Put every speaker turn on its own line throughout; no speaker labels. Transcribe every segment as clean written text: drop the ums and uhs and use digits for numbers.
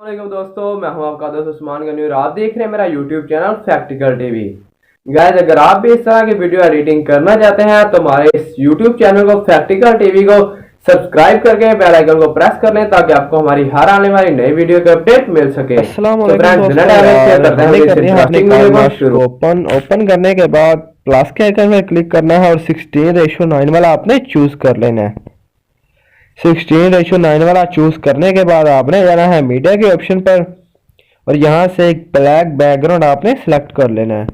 वालेकुम दोस्तों, मैं हूं आपका दोस्त उस्मान गनी और आप देख रहे हैं मेरा यूट्यूब चैनल फैक्टिकल टीवी। गाइस, अगर आप भी इस तरह की वीडियो एडिटिंग करना चाहते हैं तो हमारे इस यूट्यूब चैनल को फैक्टिकल टीवी को सब्सक्राइब करके बेल आइकन को प्रेस कर लें ताकि आपको हमारी हर आने वाली नई वीडियो के अपडेट मिल सके।
अस्सलाम
तो
वालेकुम
फ्रेंड्स, बिना
दोस्तों,
टाइम वेस्ट
यार
करते हैं
हमने
इस
करनी है अपने
इंटरेस्टिंग वीडियो को
काइनमास्टर
शुरू।
को ओपन करने के बाद प्लस के आइकन में क्लिक करना है और 16:9 वाला आपने चूज कर लेना है। 16:9 वाला चूज करने के बाद आपने जाना है मीडिया के ऑप्शन पर और यहाँ से एक ब्लैक बैकग्राउंड आपने सेलेक्ट कर लेना है।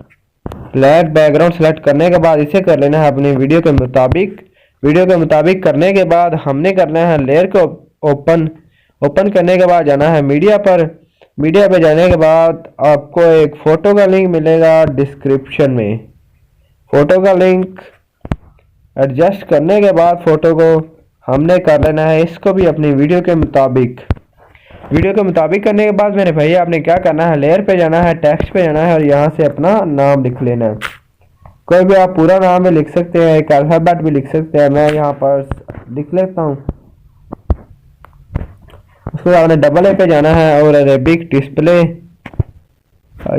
ब्लैक बैकग्राउंड सेलेक्ट करने के बाद इसे कर लेना है अपनी वीडियो के मुताबिक करने के बाद हमने करना है लेयर को ओपन करने के बाद जाना है मीडिया पे जाने के बाद आपको एक फ़ोटो का लिंक मिलेगा डिस्क्रिप्शन में। फ़ोटो का लिंक एडजस्ट करने के बाद फ़ोटो को हमने कर लेना है इसको भी अपनी वीडियो के मुताबिक करने के बाद मेरे भैया आपने क्या करना है, लेयर पे जाना है, टेक्स्ट पे जाना है और यहाँ से अपना नाम लिख लेना है। कोई भी आप पूरा नाम भी लिख सकते हैं, एक अल्फ़ाबेट भी लिख सकते हैं। मैं यहाँ पर लिख लेता हूँ। उसके बाद आपने डबल ए पे जाना है और अरेबिक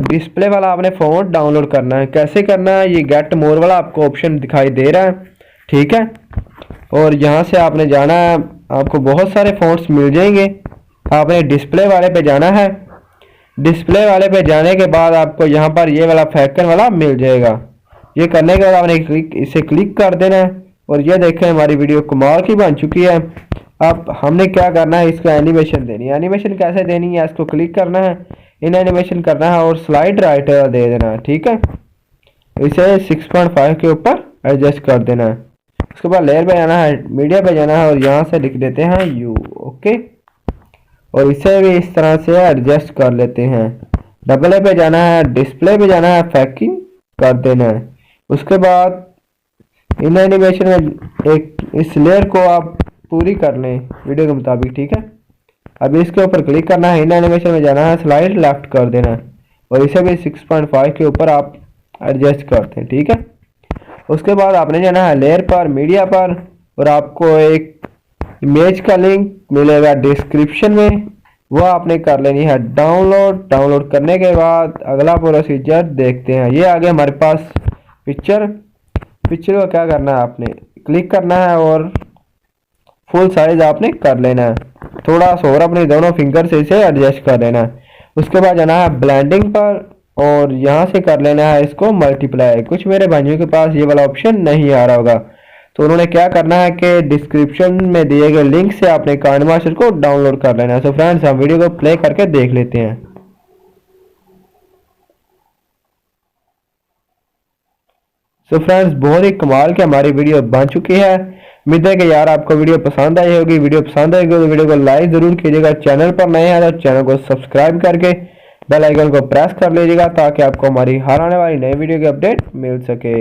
डिस्प्ले वाला आपने फ़ॉन्ट डाउनलोड करना है। कैसे करना है, ये गेट मोर वाला आपको ऑप्शन दिखाई दे रहा है, ठीक है। और यहाँ से आपने जाना है, आपको बहुत सारे फ़ॉन्ट्स मिल जाएंगे। आपने डिस्प्ले वाले पे जाना है। डिस्प्ले वाले पे जाने के बाद आपको यहाँ पर ये वाला फैक्टन वाला मिल जाएगा। ये करने के बाद आपने इसे क्लिक कर देना है और ये देखें हमारी वीडियो कमाल की बन चुकी है। अब हमने क्या करना है, इसको एनिमेशन देनी है। एनिमेशन कैसे देनी है, इसको क्लिक करना है, इन एनिमेशन करना है और स्लाइड राइट दे देना है, ठीक है। इसे 6.5 के ऊपर एडजस्ट कर देना है। उसके बाद लेयर पे जाना है, मीडिया पे जाना है और यहाँ से लिख देते हैं यू, ओके। और इसे भी इस तरह से एडजस्ट कर लेते हैं। डबल ए पे जाना है, डिस्प्ले पे जाना है, फैकिंग कर देना है। उसके बाद इन एनिमेशन में एक इस लेयर को आप पूरी कर लें वीडियो के मुताबिक, ठीक है। अभी इसके ऊपर क्लिक करना है, इन एनिमेशन में जाना है, स्लाइड लेफ्ट कर देना है और इसे भी 6.5 के ऊपर आप एडजस्ट करते हैं, ठीक है। उसके बाद आपने जाना है लेयर पर, मीडिया पर और आपको एक इमेज का लिंक मिलेगा डिस्क्रिप्शन में, वो आपने कर लेनी है डाउनलोड करने के बाद अगला प्रोसीजर देखते हैं। ये आगे हमारे पास पिक्चर को क्या करना है, आपने क्लिक करना है और फुल साइज आपने कर लेना है। थोड़ा सा और अपने दोनों फिंगर से इसे एडजस्ट कर लेना है। उसके बाद जाना है ब्लेंडिंग पर और यहाँ से कर लेना है इसको मल्टीप्लाई। कुछ मेरे भाइयों के पास ये वाला ऑप्शन नहीं आ रहा होगा, तो उन्होंने क्या करना है कि डिस्क्रिप्शन में दिए गए लिंक से आपने काइनमास्टर को डाउनलोड कर लेना है। सो फ्रेंड्स, हम वीडियो को प्ले करके देख लेते हैं। सो फ्रेंड्स, बहुत ही कमाल की हमारी वीडियो बन चुकी है। उम्मीद है कि यार आपको वीडियो पसंद आई होगी। वीडियो पसंद आएगी तो वीडियो को लाइक जरूर कीजिएगा। चैनल पर नए हैं तो चैनल को सब्सक्राइब करके बेल आइकन को प्रेस कर लीजिएगा ताकि आपको हमारी हर आने वाली नई वीडियो की अपडेट मिल सके।